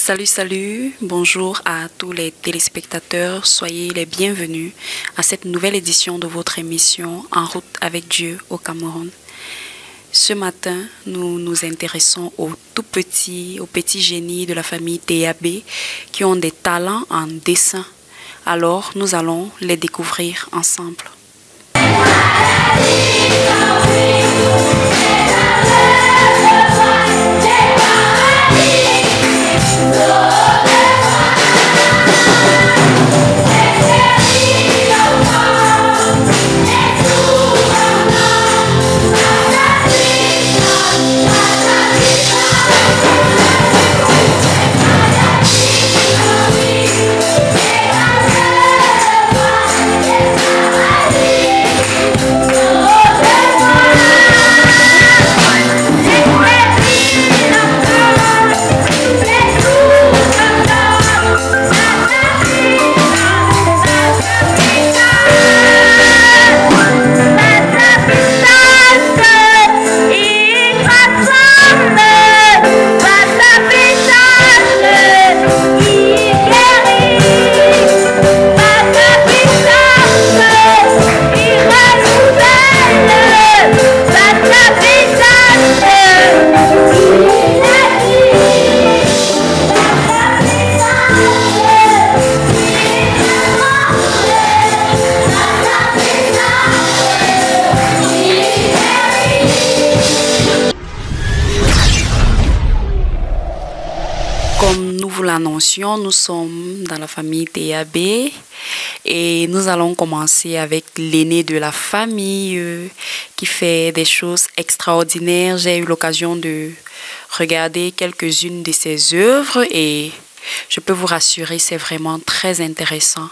Salut, salut, bonjour à tous les téléspectateurs, soyez les bienvenus à cette nouvelle édition de votre émission En route avec Dieu au Cameroun. Ce matin, nous nous intéressons aux petits génies de la famille TAB qui ont des talents en dessin. Alors, nous allons les découvrir ensemble. Comme nous vous l'annoncions, nous sommes dans la famille TAB et nous allons commencer avec l'aîné de la famille qui fait des choses extraordinaires. J'ai eu l'occasion de regarder quelques-unes de ses œuvres et je peux vous rassurer, c'est vraiment très intéressant.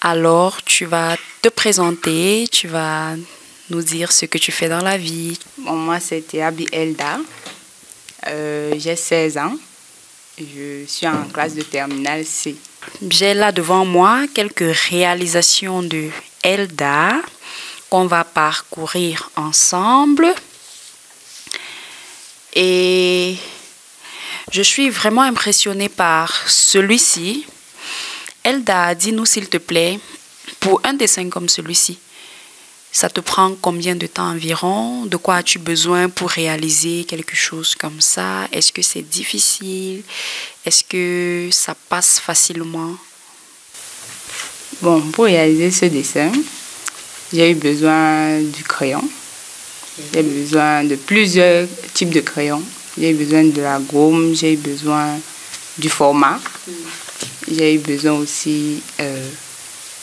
Alors, tu vas te présenter, tu vas nous dire ce que tu fais dans la vie. Bon, moi, c'est Théabi Elda. J'ai 16 ans. Je suis en classe de terminale C. J'ai là devant moi quelques réalisations de Elda qu'on va parcourir ensemble. Et je suis vraiment impressionnée par celui-ci. Elda, dis-nous s'il te plaît, pour un dessin comme celui-ci, ça te prend combien de temps environ? De quoi as-tu besoin pour réaliser quelque chose comme ça? Est-ce que c'est difficile? Est-ce que ça passe facilement? Bon, pour réaliser ce dessin, j'ai eu besoin du crayon. J'ai besoin de plusieurs types de crayons. J'ai eu besoin de la gomme, j'ai eu besoin du format. J'ai eu besoin aussi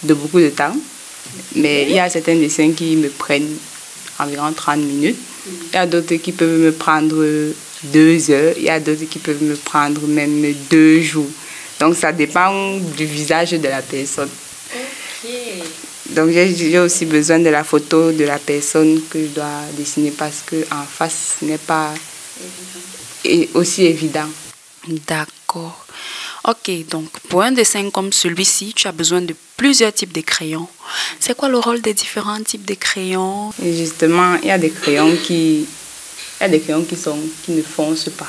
de beaucoup de temps. Mais il y a certains dessins qui me prennent environ 30 minutes. Il y a d'autres qui peuvent me prendre 2 heures. Il y a d'autres qui peuvent me prendre même 2 jours. Donc ça dépend du visage de la personne. Donc j'ai aussi besoin de la photo de la personne que je dois dessiner parce qu'en face ce n'est pas aussi évident. D'accord. Ok, donc pour un dessin comme celui-ci, tu as besoin de plusieurs types de crayons. C'est quoi le rôle des différents types de crayons? Et justement, il y a des crayons qui ne foncent pas.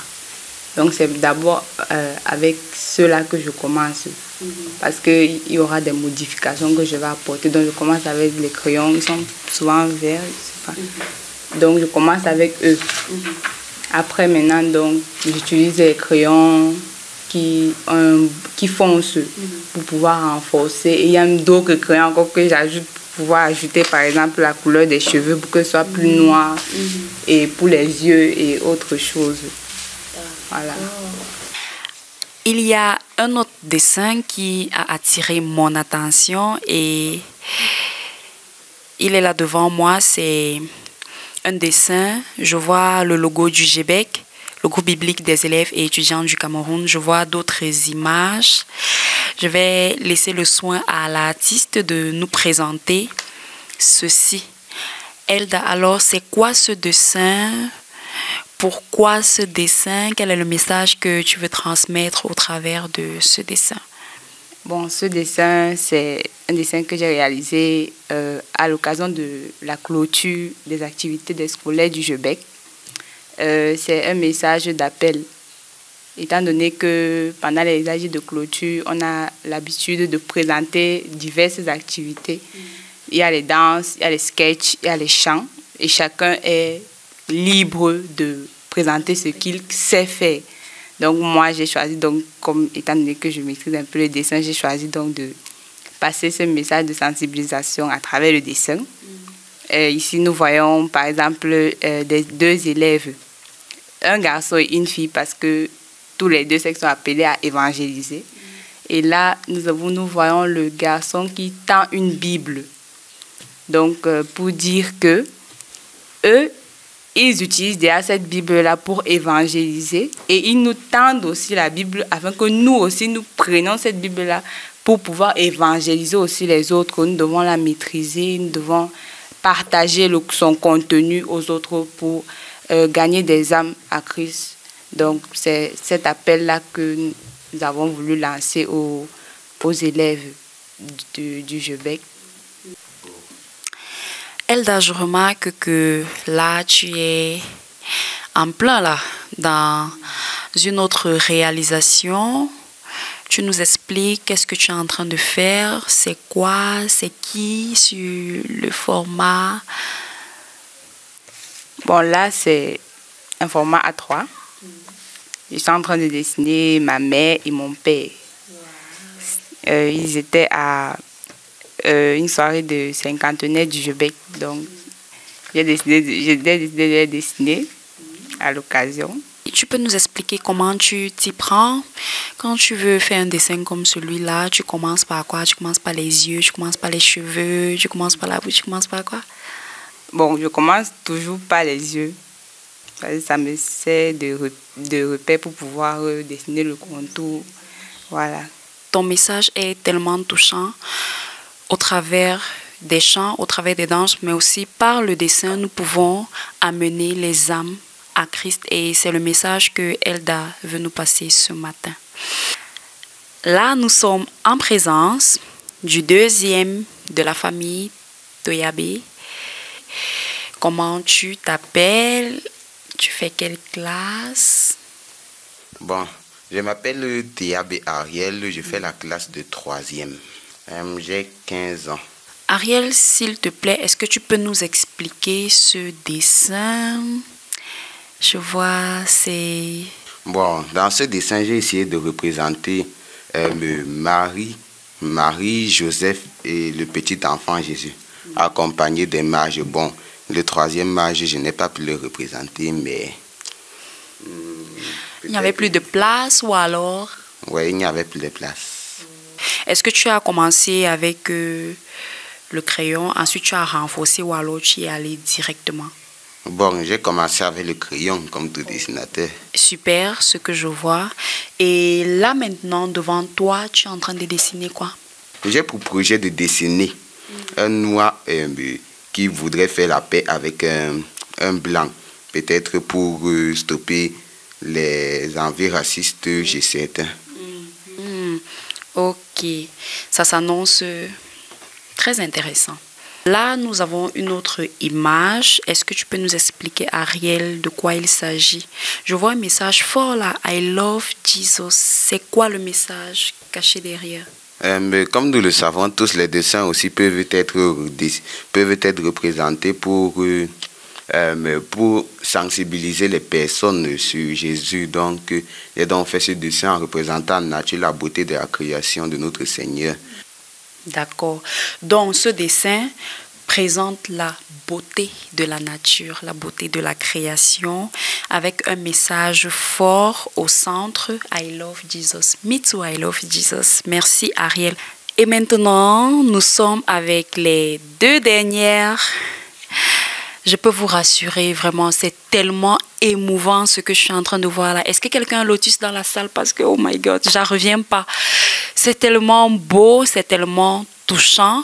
Donc c'est d'abord avec ceux-là que je commence. Parce qu'il y aura des modifications que je vais apporter. Donc je commence avec les crayons, ils sont souvent verts, je sais pas. Donc je commence avec eux. Après maintenant, donc j'utilise les crayons qui foncent pour pouvoir renforcer. Et il y a d'autres crayons encore que j'ajoute pour pouvoir ajouter par exemple la couleur des cheveux pour que ce soit plus noir et pour les yeux et autre chose. Voilà. Il y a un autre dessin qui a attiré mon attention et il est là devant moi. C'est un dessin. Je vois le logo du GBEC, le groupe biblique des élèves et étudiants du Cameroun. Je vois d'autres images. Je vais laisser le soin à l'artiste de nous présenter ceci. Elda, alors c'est quoi ce dessin? Pourquoi ce dessin? Quel est le message que tu veux transmettre au travers de ce dessin? Bon, ce dessin, c'est un dessin que j'ai réalisé à l'occasion de la clôture des activités des scolaires du GBEC. C'est un message d'appel étant donné que pendant les âges de clôture, on a l'habitude de présenter diverses activités. Il y a les danses, il y a les sketchs, il y a les chants, et chacun est libre de présenter ce qu'il sait faire. Donc moi, j'ai choisi, donc, comme étant donné que je maîtrise un peu le dessin, j'ai choisi donc de passer ce message de sensibilisation à travers le dessin. Ici, nous voyons par exemple deux élèves, un garçon et une fille, parce que tous les deux sexes sont appelés à évangéliser. Et là, nous voyons le garçon qui tend une Bible. Donc, pour dire que eux, ils utilisent déjà cette Bible-là pour évangéliser et ils nous tendent aussi la Bible afin que nous aussi, nous prenions cette Bible-là pour pouvoir évangéliser aussi les autres. Nous devons la maîtriser, nous devons partager son contenu aux autres pour gagner des âmes à Christ. Donc, c'est cet appel-là que nous avons voulu lancer aux élèves du Jebec. Elda, je remarque que là, tu es en plein là, dans une autre réalisation. Tu nous expliques qu'est-ce que tu es en train de faire, c'est quoi, c'est qui sur le format. Bon, là, c'est un format A3. Je suis en train de dessiner ma mère et mon père. Ils étaient à une soirée de cinquantenaire du Jebec. Donc, j'ai décidé de les dessiner à l'occasion. Tu peux nous expliquer comment tu t'y prends? Quand tu veux faire un dessin comme celui-là, tu commences par quoi? Tu commences par les yeux, tu commences par les cheveux, tu commences par la bouche, tu commences par quoi? Bon, je commence toujours par les yeux. Ça me sert de repère pour pouvoir dessiner le contour. Voilà. Ton message est tellement touchant. Au travers des chants, au travers des danses, mais aussi par le dessin, nous pouvons amener les âmes à Christ. Et c'est le message que Elda veut nous passer ce matin. Là, nous sommes en présence du deuxième de la famille Toyabe. Comment tu t'appelles? Tu fais quelle classe? Bon, je m'appelle Toyabe Ariel, je fais la classe de 3e. J'ai 15 ans. Ariel, s'il te plaît, est-ce que tu peux nous expliquer ce dessin? Je vois, c'est... Bon, dans ce dessin, j'ai essayé de représenter Marie, Joseph et le petit enfant Jésus, accompagné des mages. Bon, le 3e mage, je n'ai pas pu le représenter, mais... Il n'y avait plus de place ou alors? Oui, il n'y avait plus de place. Est-ce que tu as commencé avec le crayon, ensuite tu as renforcé ou alors tu y es allé directement? Bon, j'ai commencé avec le crayon comme tout dessinateur. Super, ce que je vois. Et là maintenant, devant toi, tu es en train de dessiner quoi? J'ai pour projet de dessiner un noir qui voudrait faire la paix avec un blanc. Peut-être pour stopper les envies racistes chez certains. Ok, ça s'annonce très intéressant. Là, nous avons une autre image. Est-ce que tu peux nous expliquer, Ariel, de quoi il s'agit? Je vois un message fort là. I love Jesus. C'est quoi le message caché derrière? Comme nous le savons, tous les dessins aussi peuvent être représentés pour sensibiliser les personnes sur Jésus. Donc, j'ai donc fait ce dessin en représentant en nature la beauté de la création de notre Seigneur. D'accord. Donc, ce dessin présente la beauté de la nature, la beauté de la création, avec un message fort au centre. I love Jesus. Me too, I love Jesus. Merci, Ariel. Et maintenant, nous sommes avec les deux dernières. Je peux vous rassurer, vraiment, c'est tellement émouvant ce que je suis en train de voir là. Est-ce que quelqu'un a lotus dans la salle? Parce que, oh my God, j'en reviens pas. C'est tellement beau, c'est tellement touchant.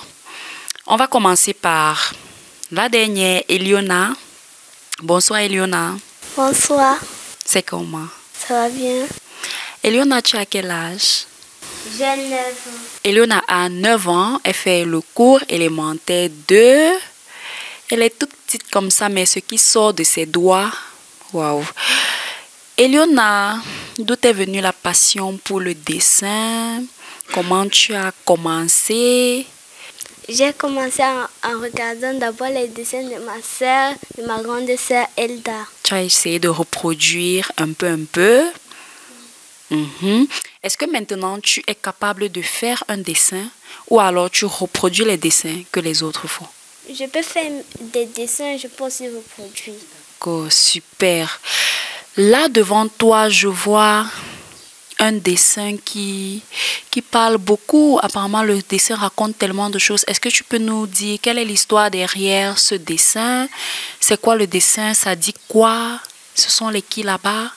On va commencer par la dernière, Eliona. Bonsoir, Eliona. Bonsoir. C'est comment? Ça va bien? Eliona, tu as quel âge? J'ai 9 ans. Eliona a 9 ans. Elle fait le cours élémentaire 2. Elle est toute petite comme ça, mais ce qui sort de ses doigts, waouh. Eliona, d'où est venue la passion pour le dessin? Comment tu as commencé? J'ai commencé en regardant d'abord les dessins de ma sœur, de ma grande sœur Elda. Tu as essayé de reproduire un peu. Mhm. Est-ce que maintenant tu es capable de faire un dessin ou alors tu reproduis les dessins que les autres font? Je peux faire des dessins, je peux aussi reproduire. Oh, super. Là devant toi, je vois un dessin qui parle beaucoup. Apparemment, le dessin raconte tellement de choses. Est-ce que tu peux nous dire quelle est l'histoire derrière ce dessin? C'est quoi le dessin? Ça dit quoi? Ce sont les qui là-bas?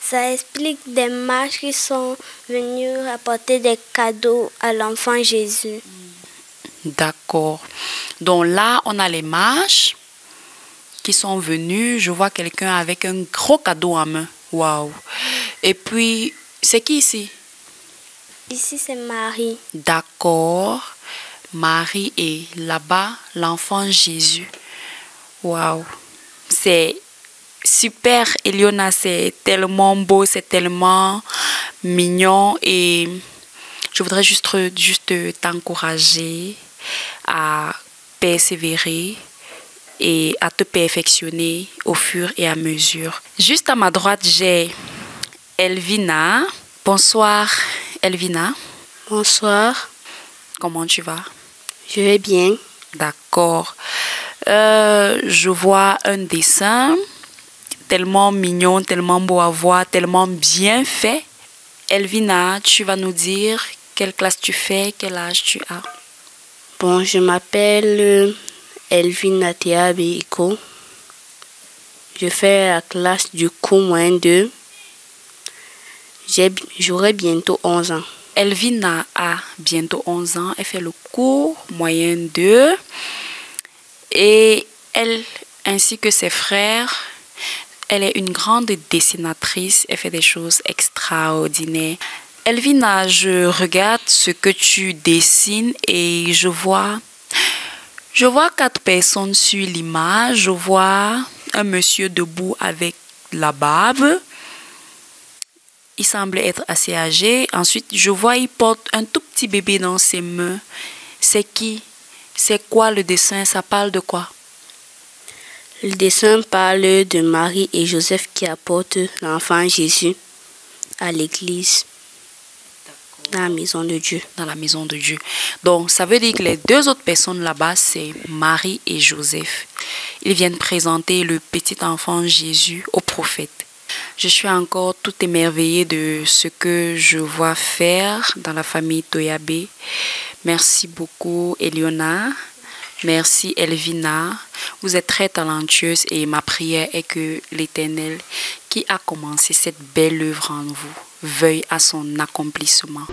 Ça explique des mages qui sont venus apporter des cadeaux à l'enfant Jésus. D'accord. Donc là, on a les mages qui sont venus. Je vois quelqu'un avec un gros cadeau en main. Waouh. Et puis, c'est qui ici? Ici, c'est Marie. D'accord. Marie et là-bas, l'enfant Jésus. Waouh. C'est super, Eliona. C'est tellement beau, c'est tellement mignon. Et je voudrais juste t'encourager à persévérer et à te perfectionner au fur et à mesure. Juste à ma droite, j'ai Elvina. Bonsoir, Elvina. Bonsoir. Comment tu vas? Je vais bien. D'accord. Je vois un dessin tellement mignon, tellement beau à voir, tellement bien fait. Elvina, tu vas nous dire quelle classe tu fais, quel âge tu as? Bon, je m'appelle Elvina Théa Beiko. Je fais la classe du cours moyen 2. J'aurai bientôt 11 ans. Elvina a bientôt 11 ans. Elle fait le cours moyen 2. Et elle, ainsi que ses frères, elle est une grande dessinatrice. Elle fait des choses extraordinaires. Elvina, je regarde ce que tu dessines et je vois 4 personnes sur l'image. Je vois un monsieur debout avec la barbe. Il semble être assez âgé. Ensuite, je vois il porte un tout petit bébé dans ses mains. C'est qui? C'est quoi le dessin? Ça parle de quoi? Le dessin parle de Marie et Joseph qui apportent l'enfant Jésus à l'église, dans la maison de Dieu. Dans la maison de Dieu. Donc, ça veut dire que les 2 autres personnes là-bas, c'est Marie et Joseph. Ils viennent présenter le petit enfant Jésus au prophète. Je suis encore tout émerveillée de ce que je vois faire dans la famille Toyabé. Merci beaucoup, Eliona. Merci, Elvina. Vous êtes très talentueuse et ma prière est que l'Éternel, qui a commencé cette belle œuvre en vous, veuille à son accomplissement.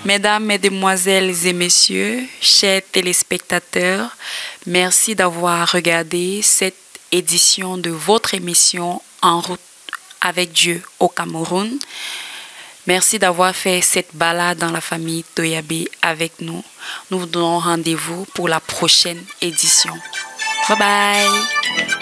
Mesdames, Mesdemoiselles et Messieurs, chers téléspectateurs, merci d'avoir regardé cette édition de votre émission En route avec Dieu au Cameroun. Merci d'avoir fait cette balade dans la famille Toyabé avec nous. Nous vous donnons rendez-vous pour la prochaine édition. Bye bye!